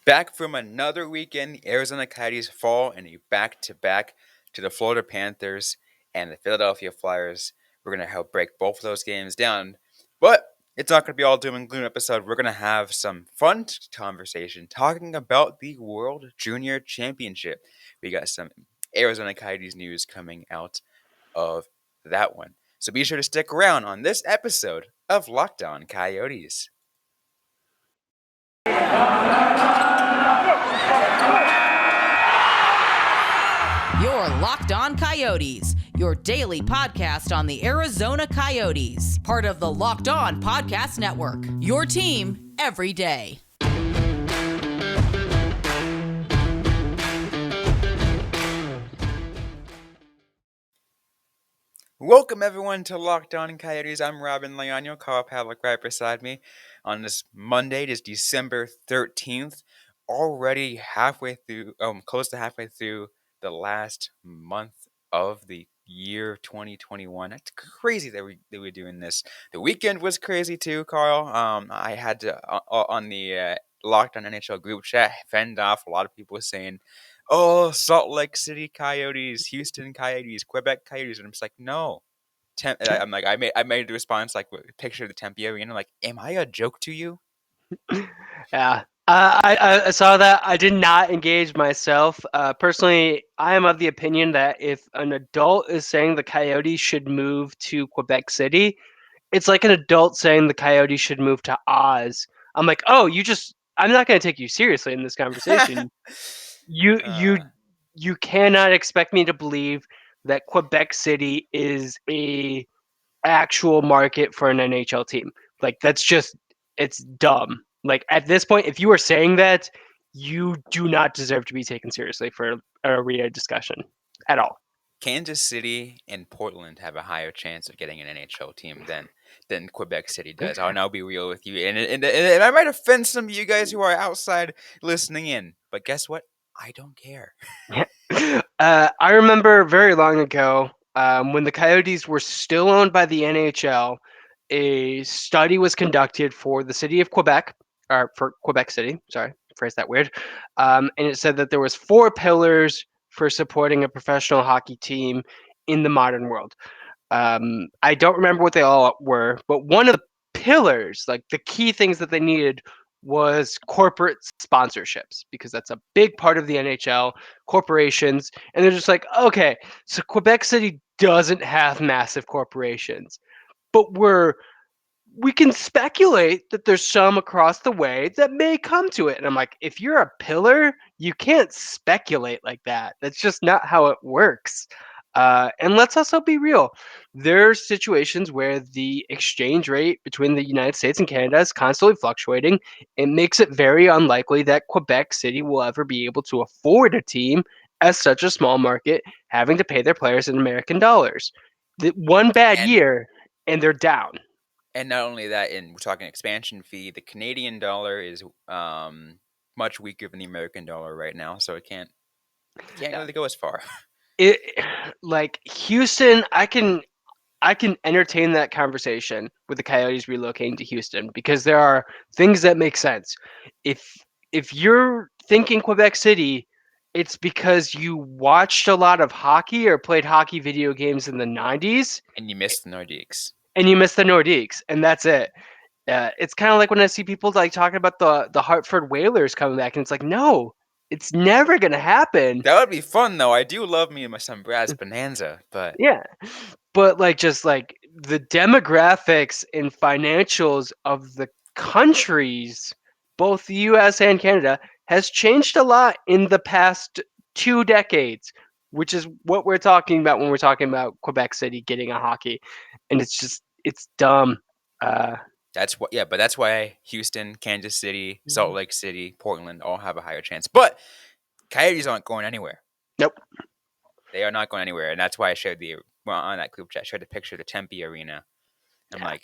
Back from another weekend, the Arizona Coyotes fall in a back-to-back to the Florida Panthers and the Philadelphia Flyers. We're going to help break both of those games down. But it's not going to be all doom and gloom episode. We're going to have some fun conversation talking about the World Junior Championship. We got some Arizona Coyotes news coming out of that one. So be sure to stick around on this episode of Locked On Coyotes. You're Locked On Coyotes, your daily podcast on the Arizona Coyotes, part of the Locked On Podcast Network, your team every day. Welcome everyone to Locked On Coyotes. I'm Robyn Leonio, Carl Pavlik right beside me on this Monday. It is December 13th, already close to halfway through the last month of the year 2021. That's crazy that we're doing this. The weekend was crazy too, Carl. I had to on the Locked On NHL group chat fend off a lot of people saying, "Oh, Salt Lake City Coyotes, Houston Coyotes, Quebec Coyotes," and I'm just like, no. I'm like, I made the response like picture of the Tempe Arena. Like, am I a joke to you? Yeah. I saw that. I did not engage myself. Personally, I am of the opinion that if an adult is saying the Coyotes should move to Quebec City, it's like an adult saying the Coyotes should move to Oz. I'm like, oh, I'm not going to take you seriously in this conversation. You you uh, you cannot expect me to believe that Quebec City is a actual market for an NHL team. Like it's dumb. Like at this point, if you are saying that, you do not deserve to be taken seriously for an arena discussion at all. Kansas City and Portland have a higher chance of getting an NHL team than Quebec City does. I'll be real with you, and I might offend some of you guys who are outside listening in, but guess what? I don't care. I remember very long ago when the Coyotes were still owned by the NHL, a study was conducted for the city of Quebec, or for Quebec City. Sorry, phrase that weird. And it said that there was 4 pillars for supporting a professional hockey team in the modern world. I don't remember what they all were, but one of the pillars, like the key things that they needed, was corporate sponsorships because that's a big part of the NHL, corporations. And they're just like, okay, so Quebec City doesn't have massive corporations, but we can speculate that there's some across the way that may come to it. And I'm like, if you're a pillar, you can't speculate like that. That's just not how it works. And let's also be real. There are situations where the exchange rate between the United States and Canada is constantly fluctuating. It makes it very unlikely that Quebec City will ever be able to afford a team as such a small market, having to pay their players in American dollars. One bad And year, and they're down. and not only that, we're talking expansion fee. The Canadian dollar is much weaker than the American dollar right now, so it can't Yeah. really go as far. It like Houston, I can entertain that conversation with the Coyotes relocating to Houston because there are things that make sense. If if you're thinking Quebec City, it's because you watched a lot of hockey or played hockey video games in the 90s And you missed the Nordiques. and you missed the Nordiques, and that's it. It's kind of like when I see people like talking about the Hartford Whalers coming back, and it's like, no, it's never gonna happen. That would be fun, though. I do love me and my son Brad's Bonanza, but Yeah. But like just like the demographics and financials of the countries, both the US and Canada, has changed a lot in the past 2 decades, which is what we're talking about when we're talking about Quebec City getting a hockey. And it's dumb. Uh that's why Houston, Kansas City, Salt Lake City, Portland all have a higher chance. But Coyotes aren't going anywhere. nope. They are not going anywhere, and that's why I shared on that group chat. I shared the picture of the Tempe Arena. I'm Yeah. like,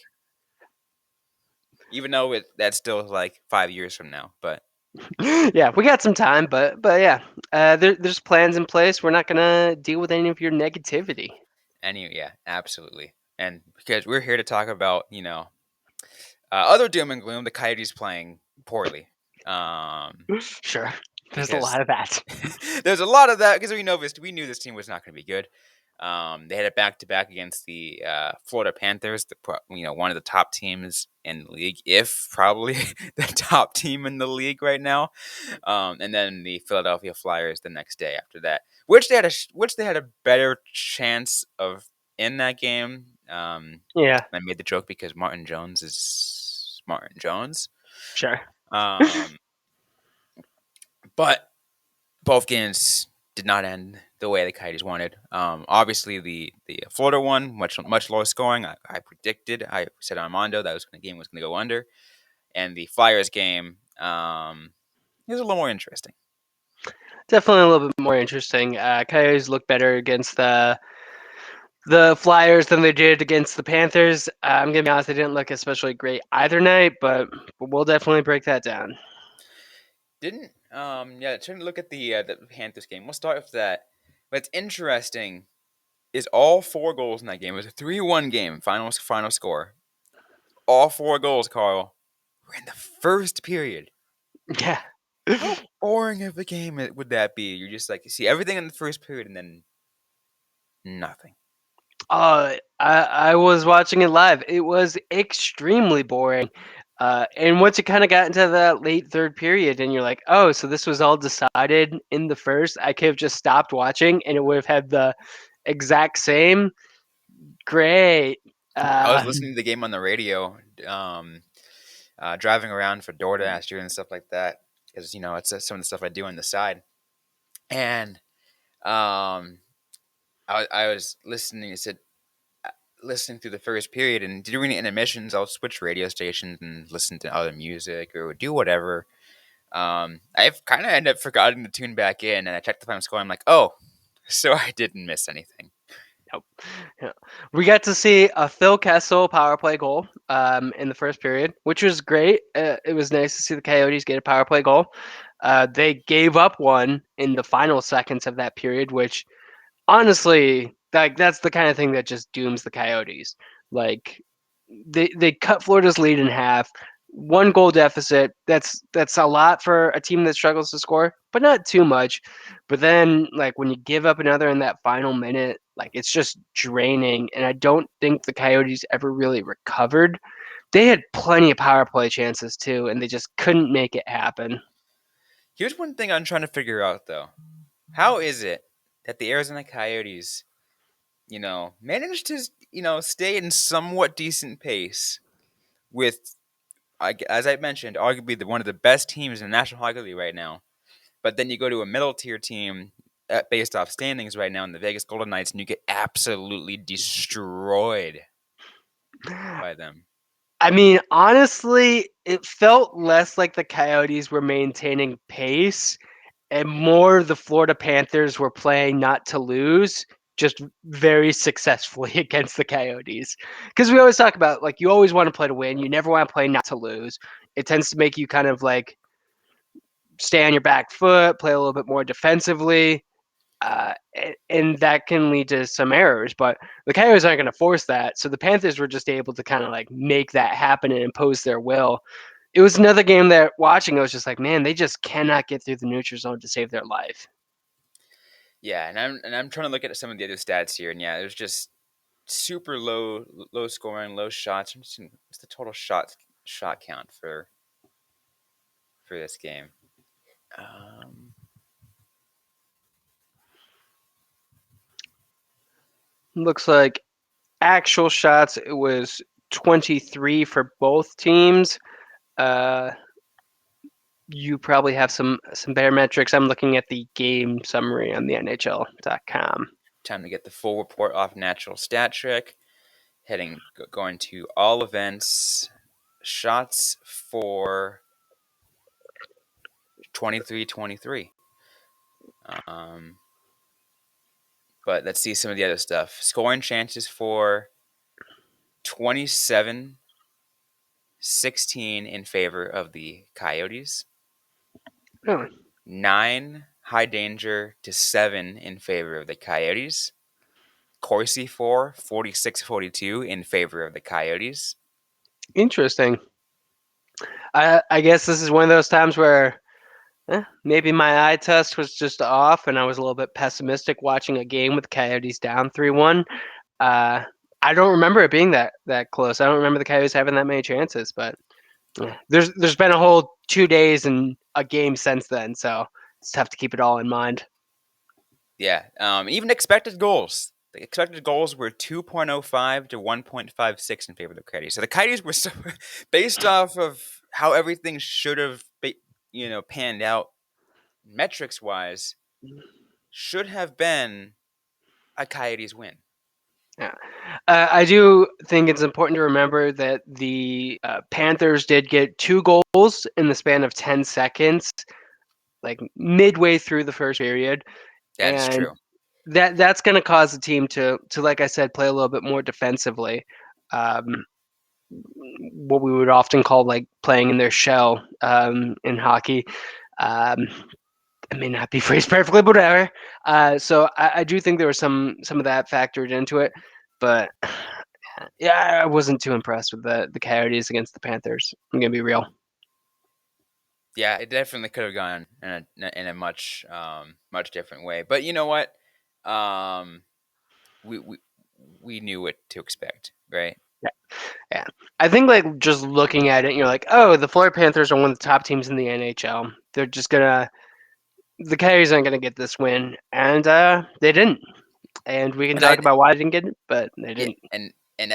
even though that's still like 5 years from now, but Yeah, we got some time, but yeah, there's plans in place. We're not gonna deal with any of your negativity. yeah, absolutely. And because we're here to talk about other doom and gloom, the Coyotes playing poorly. Sure. There's a Because lot of that. there's a lot of that because we knew this team was not going to be good. They had a back-to-back against the Florida Panthers, one of the top teams in the league, if probably the top team in the league right now. And then the Philadelphia Flyers the next day after that, which they had a better chance of in that game. Yeah, I made the joke because Martin Jones is Martin Jones. sure. Um, but both games did not end the way the Coyotes wanted. Obviously, the Florida one much lower scoring. I predicted. I said on Mondo that the game was going to go under, and the Flyers game it was a little more interesting. Definitely a little bit more interesting. Coyotes look better against the Flyers than they did against the Panthers. I'm gonna be honest, they didn't look especially great either night, but we'll definitely break that down. Didn't trying to look at the Panthers game. We'll start with that. What's interesting is all four goals in that game. It was a 3-1 game. Final score. All four goals, Carl, were in the first period. Yeah. How boring of a game would that be? You're just like you see everything in the first period and then nothing. I was watching it live. It was extremely boring. And once you kind of got into that late third period, and you're like, oh, so this was all decided in the first, I could have just stopped watching, and it would have had the exact same. Great. I was Uh, listening to the game on the radio, um, driving around for DoorDash doing stuff like that because it's some of the stuff I do on the side, and I was listening. It said listening through the first period and during intermissions, I'll switch radio stations and listen to other music or do whatever. I've kind of ended up forgetting to tune back in, and I checked the final score. I'm like, oh, so I didn't miss anything. Nope. Yeah. We got to see a Phil Kessel power play goal in the first period, which was great. It was nice to see the Coyotes get a power play goal. They gave up one in the final seconds of that period, which honestly, like that's the kind of thing that just dooms the Coyotes. Like they cut Florida's lead in half. One goal deficit. That's a lot for a team that struggles to score, but not too much. But then like when you give up another in that final minute, like it's just draining. And I don't think the Coyotes ever really recovered. They had plenty of power play chances too, and they just couldn't make it happen. Here's one thing I'm trying to figure out though: how is it that the Arizona Coyotes, managed to, stay in somewhat decent pace with, as I mentioned, arguably one of the best teams in the National Hockey League right now. But then you go to a middle tier team based off standings right now in the Vegas Golden Knights, and you get absolutely destroyed by them. I mean, honestly, it felt less like the Coyotes were maintaining pace and more the Florida Panthers were playing not to lose, just very successfully against the Coyotes. Because we always talk about like you always want to play to win, you never want to play not to lose. It tends to make you kind of like stay on your back foot, play a little bit more defensively. And that can lead to some errors, but the Coyotes aren't going to force that. So the Panthers were just able to kind of like make that happen and impose their will. It was another game that watching, I was just like, man, they just cannot get through the neutral zone to save their life. Yeah, and I'm trying to look at some of the other stats here, and yeah, there's just super low scoring, low shots. I'm just seeing what's the total shot count for this game. Um, Looks like actual shots, it was 23 for both teams. Uh, you probably have some better metrics. I'm looking at the game summary on the NHL.com. Time to get the full report off Natural Stat Trick. Going to all events, shots for 23-23. Um, but let's see some of the other stuff. Scoring chances for 27-16 in favor of the Coyotes. Oh, 9 high danger to 7 in favor of the Coyotes. Corsi 46-42 in favor of the Coyotes. interesting. I guess this is one of those times where maybe my eye test was just off, and I was a little bit pessimistic watching a game with the Coyotes down 3-1. Uh, I don't remember it being that close. I don't remember the Coyotes having that many chances, but there's been a whole 2 days and a game since then, so it's tough to keep it all in mind. Yeah. Even expected goals. The expected goals were 2.05 to 1.56 in favor of the Coyotes. So the Coyotes were so based off of how everything should have, panned out metrics wise, should have been a Coyotes win. Yeah. I do think it's important to remember that the Panthers did get 2 goals in the span of 10 seconds, like midway through the first period, That is and true. that's going to cause the team to, like I said, play a little bit more defensively. Um, what we would often call like playing in their shell in hockey. Um, it may not be phrased perfectly, but whatever. So I do think there was some of that factored into it, but yeah, I wasn't too impressed with the Coyotes against the Panthers. I'm gonna be real. Yeah, it definitely could have gone in a much much different way. But you know what? Um, we we we knew what to expect, right? Yeah, yeah. I think like just looking at it, you're like, oh, the Florida Panthers are one of the top teams in the NHL. They're just gonna the Coyotes aren't gonna get this win, and they didn't. And we can And I talk about why they didn't get it, but they Yeah, didn't. and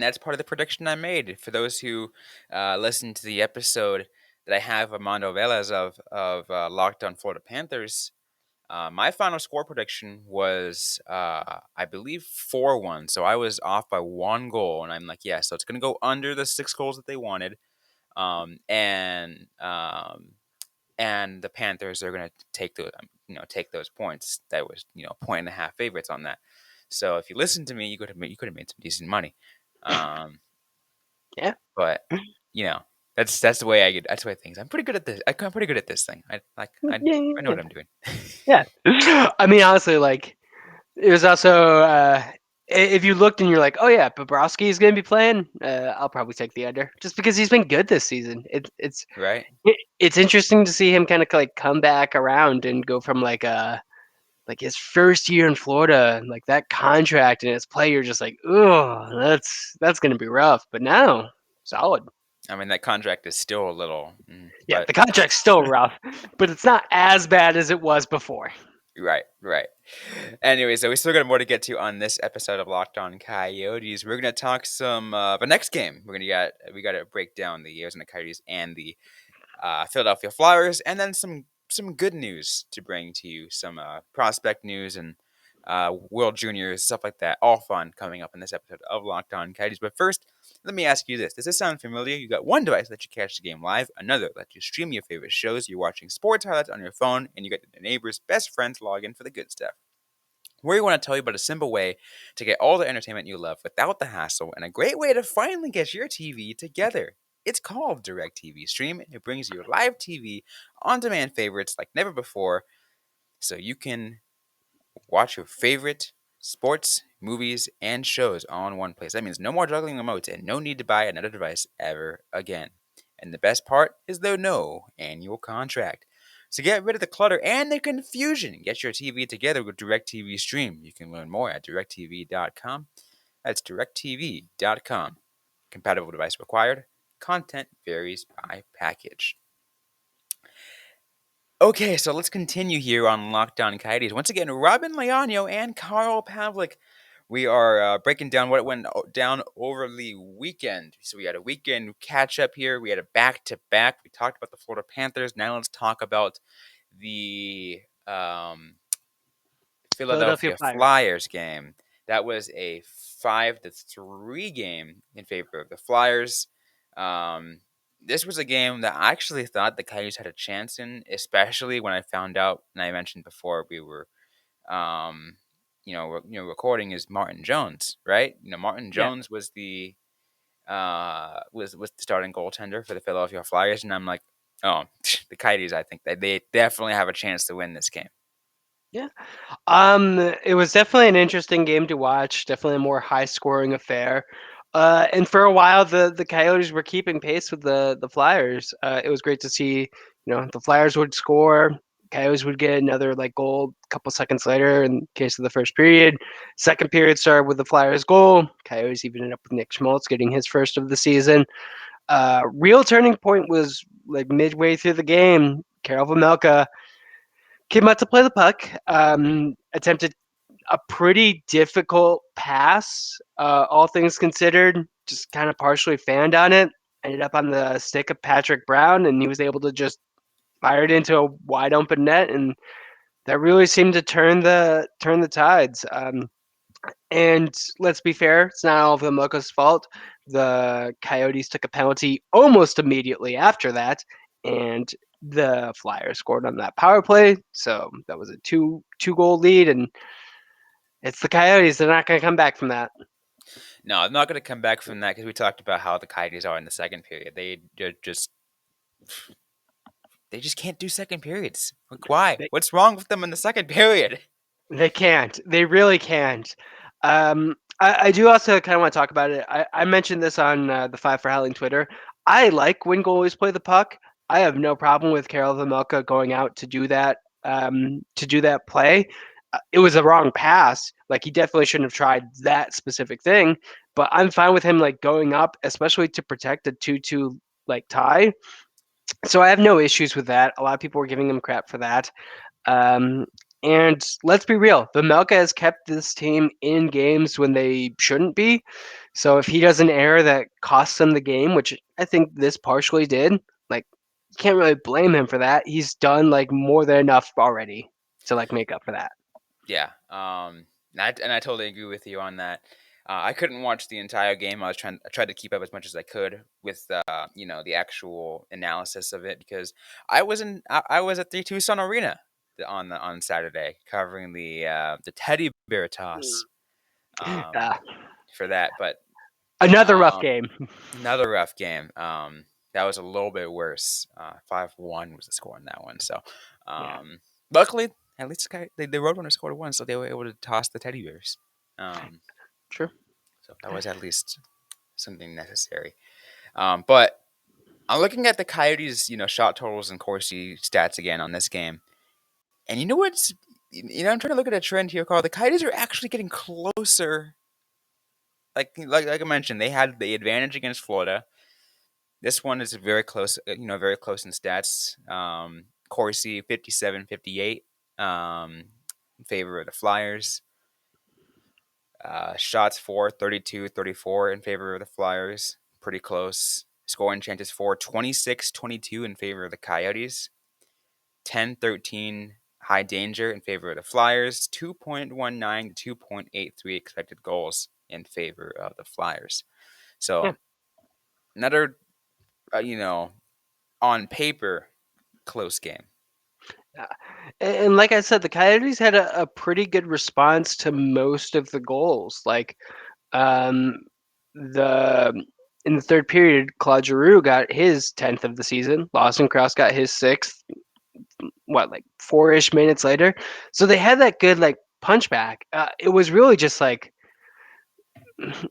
that's part of the prediction I made. For those who listened to the episode that I have Armando Velez of Locked On Florida Panthers, my final score prediction was I believe 4-1. So I was off by 1 goal, and I'm like, yeah, so it's gonna go under the 6 goals that they wanted, um, and um, and the Panthers are going to take those points. That was point and a half favorites on that. So if you listened to me, you could have made some decent money. Um, Yeah. but you know that's the way I get. That's the way things. I'm pretty good at this. I'm pretty good at this thing. I know Yeah. what I'm doing. Yeah. I mean, honestly, like it was also if you looked and you're like, oh yeah, Bobrovsky is going to be playing, I'll probably take the under just because he's been good this season. Right? It's interesting to see him kind of like come back around and go from like his first year in Florida, like that contract and his play. You're just like, oh, that's going to be rough. But now, solid. I mean that contract is still a little, Yeah, but the contract's still rough, but it's not as bad as it was before. right, right. Anyway, so we still got more to get to on this episode of Locked On Coyotes. We're gonna talk some the next game. We got to break down the Arizona Coyotes and the Philadelphia Flyers, and then some good news to bring to you, some prospect news and World Juniors, stuff like that. All fun coming up in this episode of Locked On Coyotes. But first, let me ask you this: does this sound familiar? You got one device that lets you catch the game live, another lets you stream your favorite shows. You're watching sports highlights on your phone, and you got the neighbor's best friends log in for the good stuff. We want to tell you about a simple way to get all the entertainment you love without the hassle, and a great way to finally get your TV together. It's called DirecTV Stream, and it brings you live TV on demand favorites like never before, so you can watch your favorite sports, movies, and shows all in one place. That means no more juggling remotes and no need to buy another device ever again. And the best part is there no annual contract. So get rid of the clutter and the confusion. Get your TV together with DirecTV Stream. You can learn more at directv.com. That's directv.com. Compatible device required. Content varies by package. Okay, so let's continue here on Lockdown Coyotes. Once again, Robyn Leonio and Carl Pavlik. We are breaking down what went down over the weekend. So we had a weekend catch up here. We had a back to back. We talked about the Florida Panthers. Now let's talk about the Philadelphia Philadelphia Flyers. Flyers game. That was a 5-3 game in favor of the Flyers. Um, this was a game that I actually thought the Coyotes had a chance in, especially when I found out, and I mentioned before we were, um, recording is Martin Jones, right? Martin Yeah. Jones was the was the starting goaltender for the Philadelphia Flyers, and I'm like, oh, the Coyotes. I think that they definitely have a chance to win this game. Yeah. It was definitely an interesting game to watch. Definitely a more high scoring affair. And for a while, the Coyotes were keeping pace with the Flyers. It was great to see. The Flyers would score, Coyotes would get another like goal a couple seconds later. In case of the first period, second period started with the Flyers goal. Coyotes even ended up with Nick Schmaltz getting his first of the season. Real turning point was like midway through the game. Karel Vejmelka came out to play the puck. Attempted a pretty difficult pass, all things considered. Just kind of partially fanned on it. Ended up on the stick of Patrick Brown, and he was able to just fire it into a wide open net, and that really seemed to turn the tides. And let's be fair, it's not all of Vimoka's fault. The Coyotes took a penalty almost immediately after that, and the Flyers scored on that power play. So that was a two goal lead, and it's the Coyotes. They're not going to come back from that. No, I'm not going to come back from that because we talked about how the Coyotes are in the second period. They just can't do second periods. Like, why? They, What's wrong with them in the second period? they can't. They really can't. I do also kind of want to talk about it. I mentioned this on the Five for Howling Twitter. I like when goalies play the puck. I have no problem with Karel Vejmelka going out to do that. To do that play. It was a wrong pass. Like he definitely shouldn't have tried that specific thing. But I'm fine with him like going up, especially to protect a 2-2 like tie. So I have no issues with that. A lot of people were giving him crap for that. Um, and let's be real, Vejmelka has kept this team in games when they shouldn't be. So if he does an error that costs them the game, which I think this partially did, like you can't really blame him for that. He's done like more than enough already to like make up for that. Yeah. And I totally agree with you on that. I couldn't watch the entire game. I tried to keep up as much as I could with the actual analysis of it because I was at the Tucson Arena on Saturday covering the teddy bear toss Uh, for that. But Another rough um, game. another rough game. That was a little bit worse. 5-1 was the score on that one. So Yeah, luckily, at least the Roadrunners scored one, so they were able to toss the teddy bears. Um, true. so that was at least something necessary. But I'm looking at the Coyotes, shot totals and Corsi stats again on this game, and you know what's, I'm trying to look at a trend here, Carl. The Coyotes are actually getting closer. Like I mentioned, they had the advantage against Florida. This one is very close, very close in stats. Corsi 57-58 in favor of the Flyers. Shots for 32-34 in favor of the Flyers. Pretty close. Scoring chances for 26-22 in favor of the Coyotes. 10-13 high danger in favor of the Flyers. 2.19 to 2.83 expected goals in favor of the Flyers. Yeah. So another, on paper, close game. Yeah. And like I said, the Coyotes had a pretty good response to most of the goals. Like um, the in the third period, Claude Giroux got his 10th of the season. Lawson Crouse got his sixth. What, like 4-ish minutes later? So they had that good like punch back. It was really just like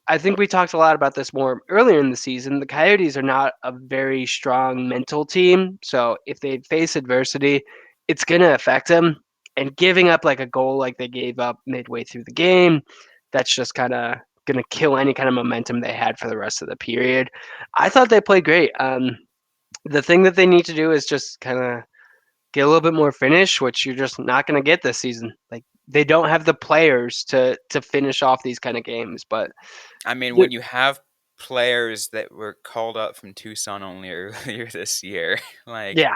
I think we talked a lot about this more earlier in the season. The Coyotes are not a very strong mental team, so if they face adversity, it's going to affect them. And giving up like a goal like they gave up midway through the game, that's just kind of going to kill any kind of momentum they had for the rest of the period. I thought they played great. The thing that they need to do is just kind of get a little bit more finish, which you're just not going to get this season. Like they don't have the players to finish off these kind of games, but I mean, when you have players that were called up from Tucson only earlier this year, like yeah.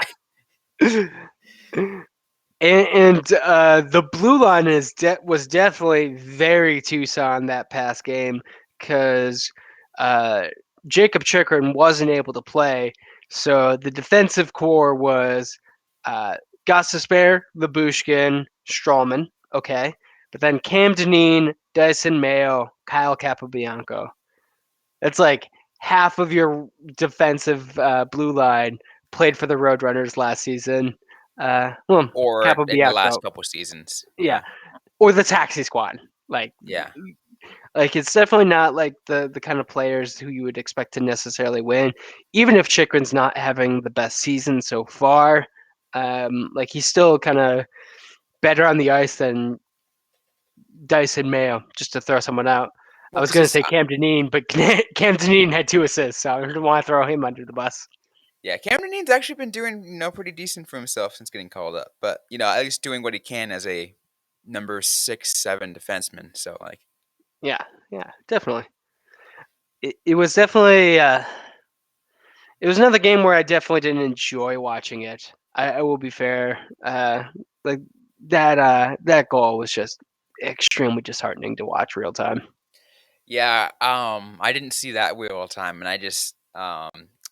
And the blue line was definitely very Tucson that past game because uh, Jacob Chikrin wasn't able to play. So the defensive core was uh, Gostisbehere, Labushkin, Strawman, okay. But then Cam Deneen, Dyson Mayo, Kyle Capobianco. That's like half of your defensive blue line played for the Roadrunners last season. Well, or in the Capobianco, last couple seasons. yeah, or the Taxi Squad. Like Yeah. Like it's definitely not like the kind of players who you would expect to necessarily win. Even if Chikrin's not having the best season so far, like he's still kind of better on the ice than Dyson Mayo, just to throw someone out. I Well, was going to because say Cam Dineen, but Cam Dineen had 2 assists, so I didn't want to throw him under the bus. yeah, Cameron Dean's actually been doing pretty decent for himself since getting called up, but at least doing what he can as a number 6, 7 defenseman. So like, Yeah, yeah, definitely. It was definitely it was another game where I definitely didn't enjoy watching it. I will be fair. Like that goal was just extremely disheartening to watch real time. yeah, I didn't see that wheel all the time, and I just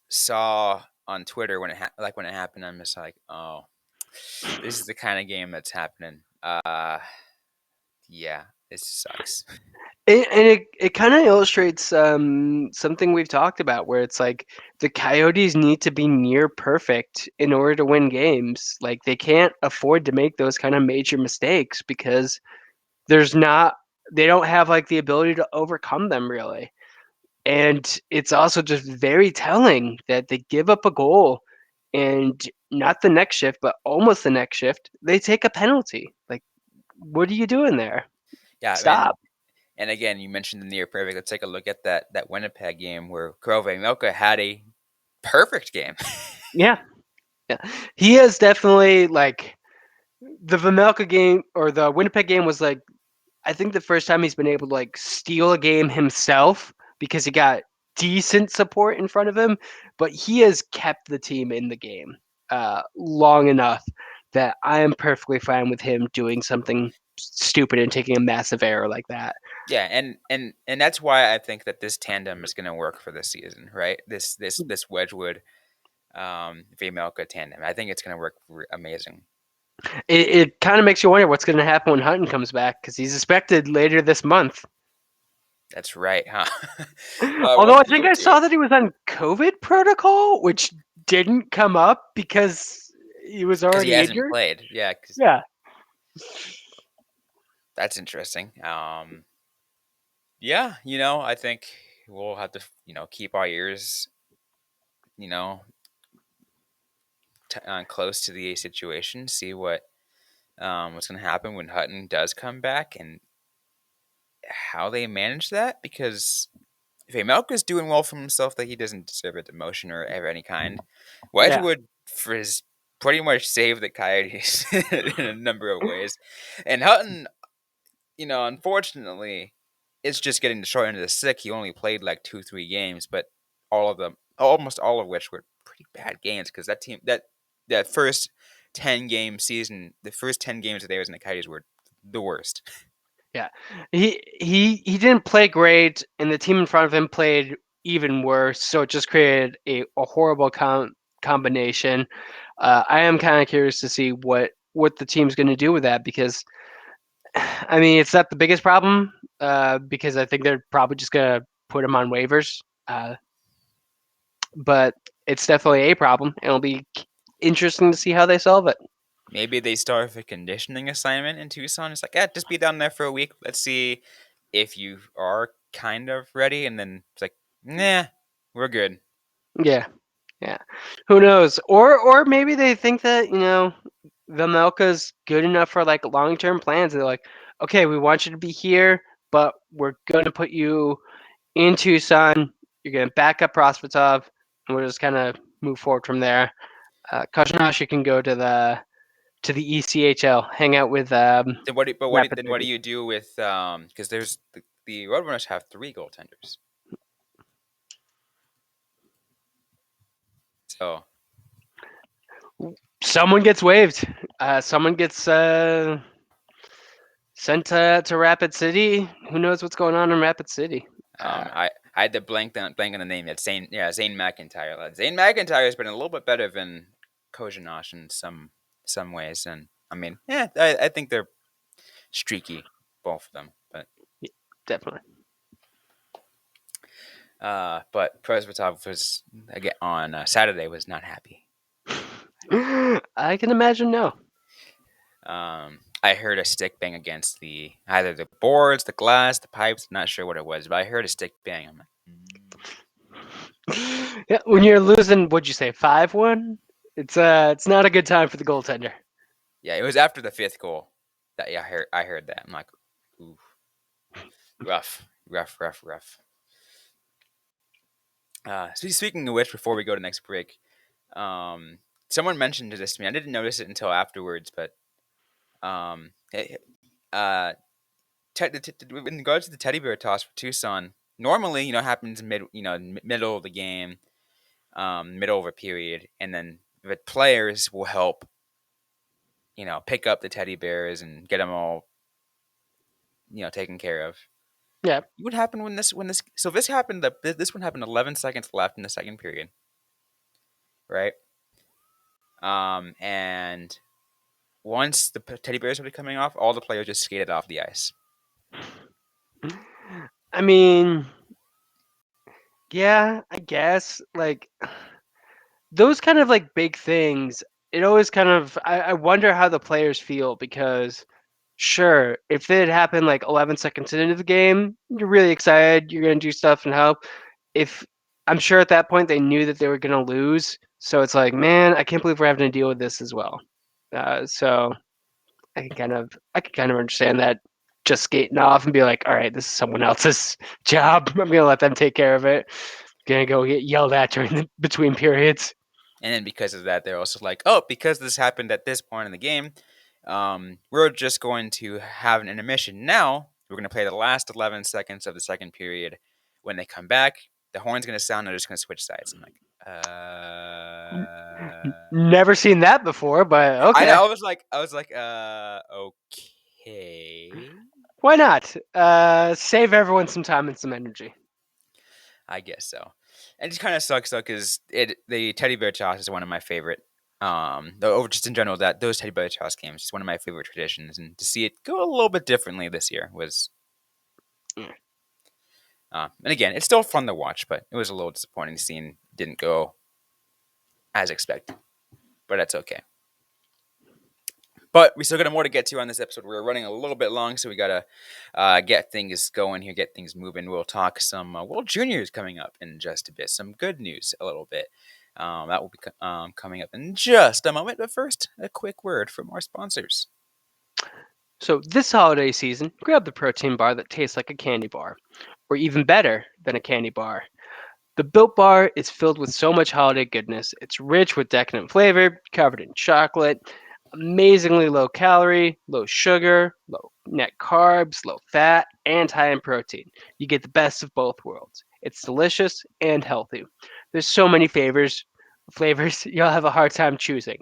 saw on Twitter when it happened. I'm just like, oh, this is the kind of game that's happening. Yeah, it sucks. And it kind of illustrates something we've talked about, where it's like the Coyotes need to be near perfect in order to win games. Like they can't afford to make those kind of major mistakes because there's not they don't have like the ability to overcome them really. And it's also just very telling that they give up a goal and not the next shift, but almost the next shift, they take a penalty. Like, what are you doing there? Yeah, Stop. and again, you mentioned the near perfect. Let's take a look at that Winnipeg game where Milka had a perfect game. Yeah. Yeah. He has definitely like the Vamelka game or the Winnipeg game was like I think the first time he's been able to like steal a game himself because he got decent support in front of him, but he has kept the team in the game long enough that I am perfectly fine with him doing something stupid and taking a massive error like that. Yeah, and that's why I think that this tandem is going to work for this season, right? This Wedgwood Vejmelka tandem. I think it's going to work amazing. It kind of makes you wonder what's going to happen when Hutton comes back because he's expected later this month. That's right, huh? Although What's I he think up I to? saw that he was on COVID protocol, which didn't come up because he was Because he already hasn't injured. played. Yeah, 'cause Yeah. that's interesting. Yeah, I think we'll have to, keep our ears, you know, close to the situation, see what's going to happen when Hutton does come back and how they manage that. Because if Amelka's doing well for himself, that he doesn't deserve a demotion or of any kind. Yeah. Wedgwood has pretty much saved the Coyotes in a number of ways, and Hutton, unfortunately, it's just getting the short end of the stick. He only played like 2, 3 games, but all of them, almost all of which were pretty bad games because that team that first 10 game season, the first 10 games that they was in the Coyotes were the worst. Yeah. He didn't play great and the team in front of him played even worse, so it just created a horrible combination. I am kind of curious to see what the team's going to do with that because I mean, it's not the biggest problem because I think they're probably just going to put him on waivers. But it's definitely a problem. And it'll be interesting to see how they solve it. Maybe they start with a conditioning assignment in Tucson. It's like, yeah, just be down there for a week. Let's see if you are kind of ready. And then it's like, nah, we're good. Yeah, yeah. Who knows? Or maybe they think that Vamelka's good enough for like long term plans. They're like, okay, we want you to be here, but we're gonna put you in Tucson. You're gonna back up Prospetov, and we'll just kind of move forward from there. Kashinashi can go to the ECHL, hang out with Then what? Rapid Then what do City. you do with Because there's the Roadrunners have 3 goaltenders. So Someone gets waived. Someone gets sent to Rapid City. Who knows what's going on in Rapid City? I had to blank on the name. That's Zane McIntyre. Zane McIntyre has been a little bit better than Kojinosh in some ways, and I mean, yeah, I think they're streaky, both of them. Definitely. But Prosvetov was again on Saturday was not happy. I can imagine no. I heard a stick bang against either the boards, the glass, the pipes. Not sure what it was, but I heard a stick bang. I'm like, Yeah, when you're losing, what'd you say, 5-1? It's not a good time for the goaltender. yeah, it was after the fifth goal that I heard that. I'm like, ooh, rough, rough, rough, rough. Speaking of which, before we go to next break, um, someone mentioned this to me. I didn't notice it until afterwards, but eh, uh, in regards to the teddy bear toss for Tucson, normally happens middle of the game, middle of a period, and then the players will help pick up the teddy bears and get them all taken care of. Yeah. What happened when this so this happened this one happened 11 seconds left in the second period, right? And once the teddy bears started coming off, all the players just skated off the ice. I mean, yeah, I guess like those kind of like big things. It always kind of I wonder how the players feel because sure, if it had happened like 11 seconds into the game, you're really excited, you're gonna do stuff and help. If I'm sure at that point they knew that they were gonna lose, so it's like, man, I can't believe we're having to deal with this as well. So I can kind of understand that just skating off and be like, all right, this is someone else's job. I'm gonna let them take care of it. Gonna go get yelled at during the between periods. And then because of that, they're also like, oh, because this happened at this point in the game, we're just going to have an intermission now. We're going to play the last 11 seconds of the second period. When they come back, the horn's going to sound. They're just going to switch sides. I'm like, Never seen that before, but I know. okay. I was like, okay. Why not? Save everyone some time and some energy. I guess so. And it just kind of sucks though, because the teddy bear toss is one of my favorite. Though just in general, that those teddy bear toss games is one of my favorite traditions, and to see it go a little bit differently this year was. Yeah. And again, it's still fun to watch, but it was a little disappointing. The scene didn't go as expected, but that's okay. But we still got more to get to on this episode. We're running a little bit long, so we gotta get things going here, get things moving. We'll talk some World Juniors coming up in just a bit. Some good news a little bit. That will be coming up in just a moment. But first, a quick word from our sponsors. So this holiday season, grab the protein bar that tastes like a candy bar, or even better than a candy bar. The Built Bar is filled with so much holiday goodness. It's rich with decadent flavor, covered in chocolate, amazingly low calorie, low sugar, low net carbs, low fat, and high in protein. You get the best of both worlds. It's delicious and healthy. There's so many flavors you'll have a hard time choosing.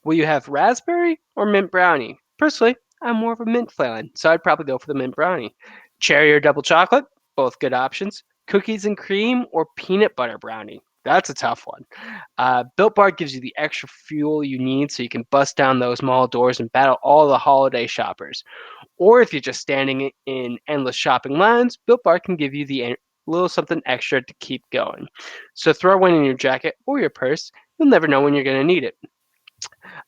Will you have raspberry or mint brownie? Personally, I'm more of a mint fan, so I'd probably go for the mint brownie. Cherry or double chocolate? Both good options. Cookies and cream or peanut butter brownie? That's a tough one. Built Bar gives you the extra fuel you need so you can bust down those mall doors and battle all the holiday shoppers. Or if you're just standing in endless shopping lines, Built Bar can give you the little something extra to keep going. So throw one in your jacket or your purse. You'll never know when you're going to need it.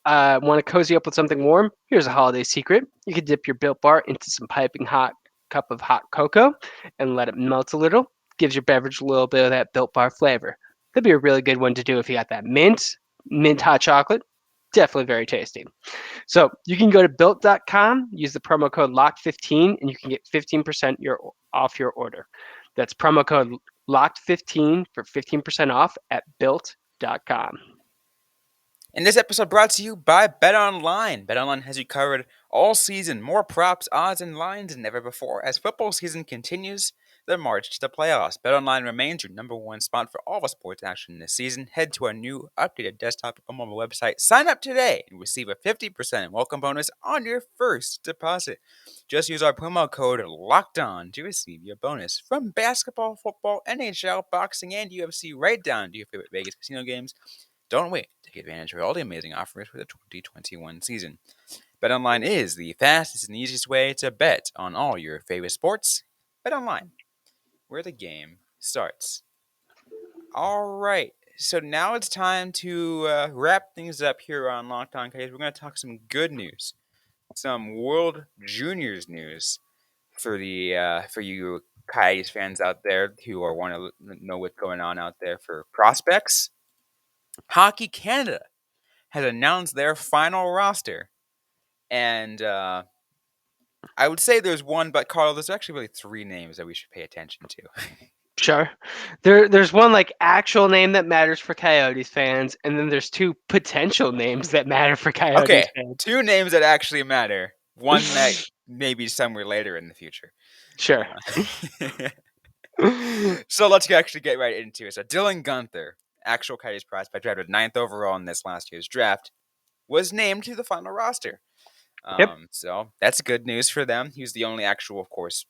Want to cozy up with something warm? Here's a holiday secret. You can dip your Built Bar into some piping hot cup of hot cocoa and let it melt a little. Gives your beverage a little bit of that Built Bar flavor. That'd be a really good one to do if you got that mint hot chocolate. Definitely very tasty. So you can go to built.com, use the promo code LOCKED15, and you can get 15% off your order. That's promo code LOCKED15 for 15% off at built.com. And this episode brought to you by BetOnline. BetOnline has you covered all season. More props, odds, and lines than ever before. As football season continues the march to the playoffs, BetOnline remains your number one spot for all the sports action this season. Head to our new updated desktop or mobile website. Sign up today and receive a 50% welcome bonus on your first deposit. Just use our promo code LOCKEDON to receive your bonus. From basketball, football, NHL, boxing, and UFC, right down to your favorite Vegas casino games. Don't wait to take advantage of all the amazing offers for the 2021 season. BetOnline is the fastest and easiest way to bet on all your favorite sports. BetOnline, where the game starts. All right, so now it's time to wrap things up here on Locked On Coyotes. We're going to talk some good news. some World Juniors news for you Coyotes fans out there who are want to know what's going on out there for prospects. Hockey Canada has announced their final roster, and I would say there's one, but Carl, there's actually really three names that we should pay attention to. Sure. There's one like actual name that matters for Coyotes fans, and then there's two potential names that matter for Coyotes Okay, fans. two names that actually matter. One that maybe somewhere later in the future. Sure. Uh, so let's actually get right into it. So Dylan Guenther, actual Coyotes prospect, drafted ninth overall in this last year's draft, was named to the final roster. Yep. So that's good news for them. He was the only actual, of course,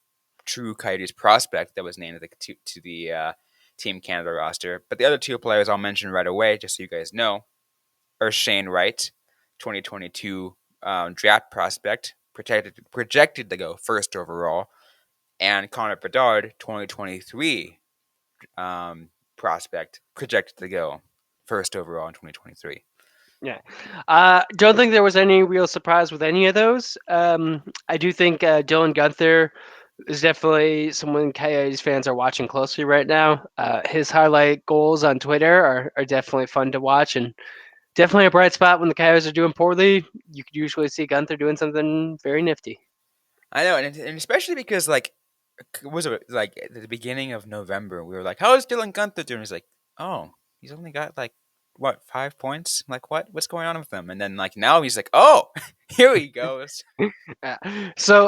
true Coyotes prospect that was named to the Team Canada roster. But the other two players I'll mention right away, just so you guys know, are Shane Wright, 2022 draft prospect, projected to go first overall, and Connor Bedard, 2023 prospect, projected to go first overall in 2023. Yeah. Don't think there was any real surprise with any of those. I do think Dylan Guenther is definitely someone Coyotes fans are watching closely right now. His highlight goals on Twitter are definitely fun to watch and definitely a bright spot when the Coyotes are doing poorly. You could usually see Guenther doing something very nifty. I know, and especially because was it like at the beginning of November? We were like, "How is Dylan Guenther doing?" He's like, "Oh, he's only got like what 5 points? Like what? What's going on with him?" And then like now he's like, "Oh, here he goes." Yeah. So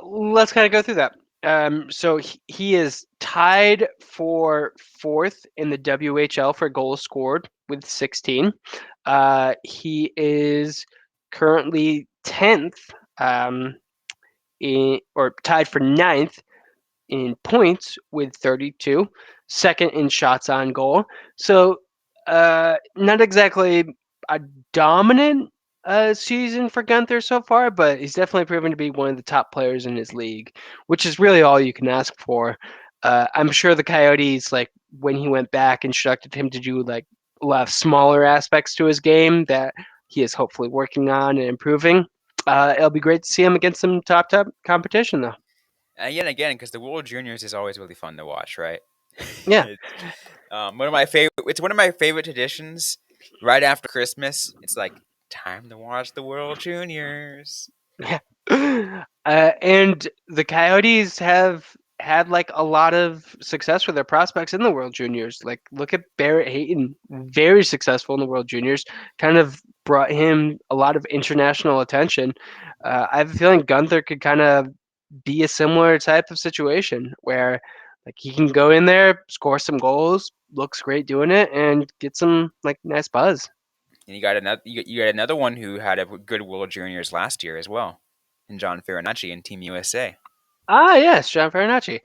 let's kind of go through that. So he is tied for fourth in the WHL for goals scored with 16. He is currently 10th or tied for ninth in points with 32, second in shots on goal. So not exactly a dominant season for Guenther so far, but he's definitely proven to be one of the top players in his league, which is really all you can ask for. I'm sure the Coyotes, like when he went back, instructed him to do like a lot of smaller aspects to his game that he is hopefully working on and improving. It'll be great to see him against some top competition, though. And yet again, because the World Juniors is always really fun to watch, right? Yeah. It's one of my favorite. It's one of my favorite traditions. Right after Christmas, it's like time to watch the World Juniors. Yeah. And the Coyotes have had like a lot of success with their prospects in the World Juniors. Like, look at Barrett Hayton, very successful in the World Juniors, kind of brought him a lot of international attention. I have a feeling Guenther could kind of be a similar type of situation where like he can go in there, score some goals, looks great doing it, and get some like nice buzz. And you got another one who had a good World Juniors last year as well, and John Farinacci in Team USA. Ah, yes, John Farinacci.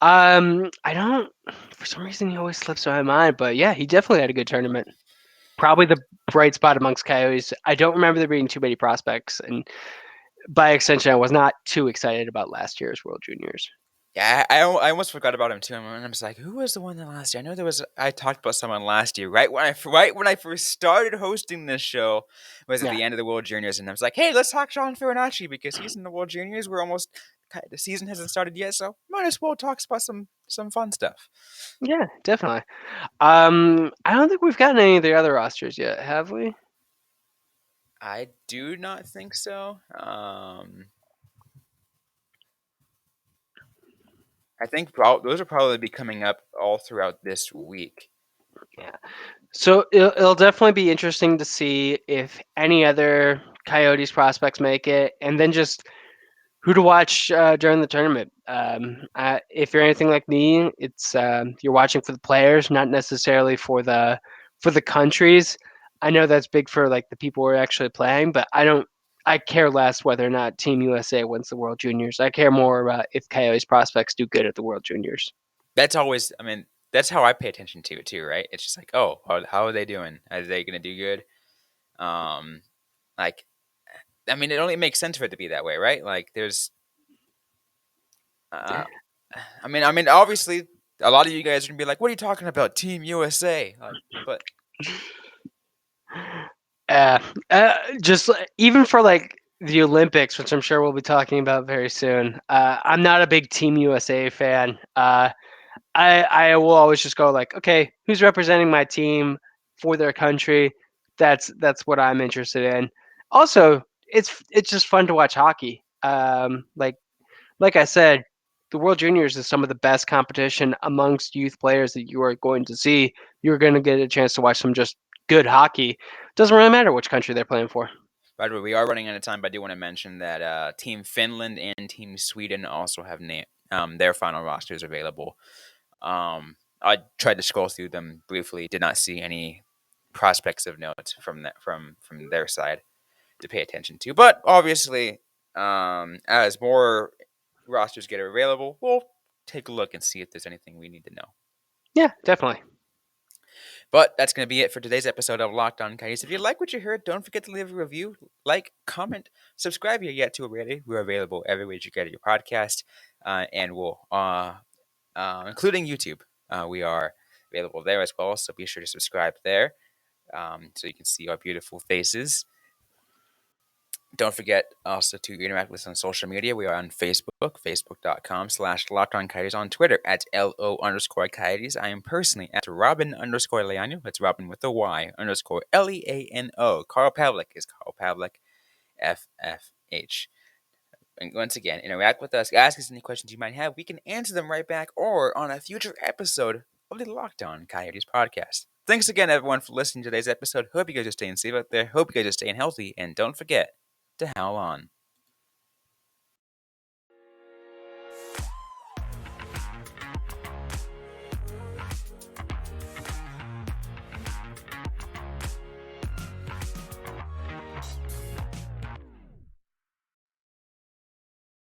I don't. For some reason, he always slips my mind, but yeah, he definitely had a good tournament. Probably the bright spot amongst Coyotes. I don't remember there being too many prospects, and by extension, I was not too excited about last year's World Juniors. Yeah, I almost forgot about him too. And I'm just like, who was the one that last year? I know there was. I talked about someone last year, right when I first started hosting this show, was at Yeah, the end of the World Juniors, and I was like, hey, let's talk John Farinacci because he's in the World Juniors. We're almost the season hasn't started yet, so might as well talk about some fun stuff. yeah, definitely. I don't think we've gotten any of the other rosters yet, have we? I do not think so. I think those will probably be coming up all throughout this week. Yeah. So it'll definitely be interesting to see if any other Coyotes prospects make it, and then just who to watch during the tournament. If you're anything like me, it's you're watching for the players, not necessarily for the countries. I know that's big for like the people who are actually playing, but I don't. I care less whether or not Team USA wins the World Juniors. I care more about if Coyotes prospects do good at the World Juniors. That's always, I mean, that's how I pay attention to it too, right? It's just like, oh, how are they doing? Are they going to do good? Um, like, I mean, it only makes sense for it to be that way, right? Like, there's, uh, obviously, a lot of you guys are gonna be like, "What are you talking about, Team USA?" Like, but Uh, just even for like the Olympics, which I'm sure we'll be talking about very soon. I'm not a big Team USA fan. I will always just go like, okay, who's representing my team for their country? That's what I'm interested in. Also, it's just fun to watch hockey. Like I said, the World Juniors is some of the best competition amongst youth players that you are going to see. You're going to get a chance to watch some just good hockey. Doesn't really matter which country they're playing for. By the way, we are running out of time, but I do want to mention that Team Finland and Team Sweden also have their final rosters available. I tried to scroll through them briefly, did not see any prospects of note from their side to pay attention to. But obviously, as more rosters get available, we'll take a look and see if there's anything we need to know. Yeah, definitely. But that's going to be it for today's episode of Locked On Coyotes. If you like what you heard, don't forget to leave a review, like, comment, subscribe here yet to already. We're available everywhere you get your podcast, and including YouTube. We are available there as well, so be sure to subscribe there so you can see our beautiful faces. Don't forget also to interact with us on social media. We are on Facebook, facebook.com/LockedOnCoyotes, on Twitter at LO_Coyotes. I am personally at Robyn_Leano. That's Robyn with a Y _LEANO. Carl Pavlik is Carl Pavlik FFH. And once again, interact with us. Ask us any questions you might have. We can answer them right back or on a future episode of the Locked On Coyotes podcast. Thanks again, everyone, for listening to today's episode. Hope you guys are staying safe out there. Hope you guys are staying healthy. And don't forget to howl on.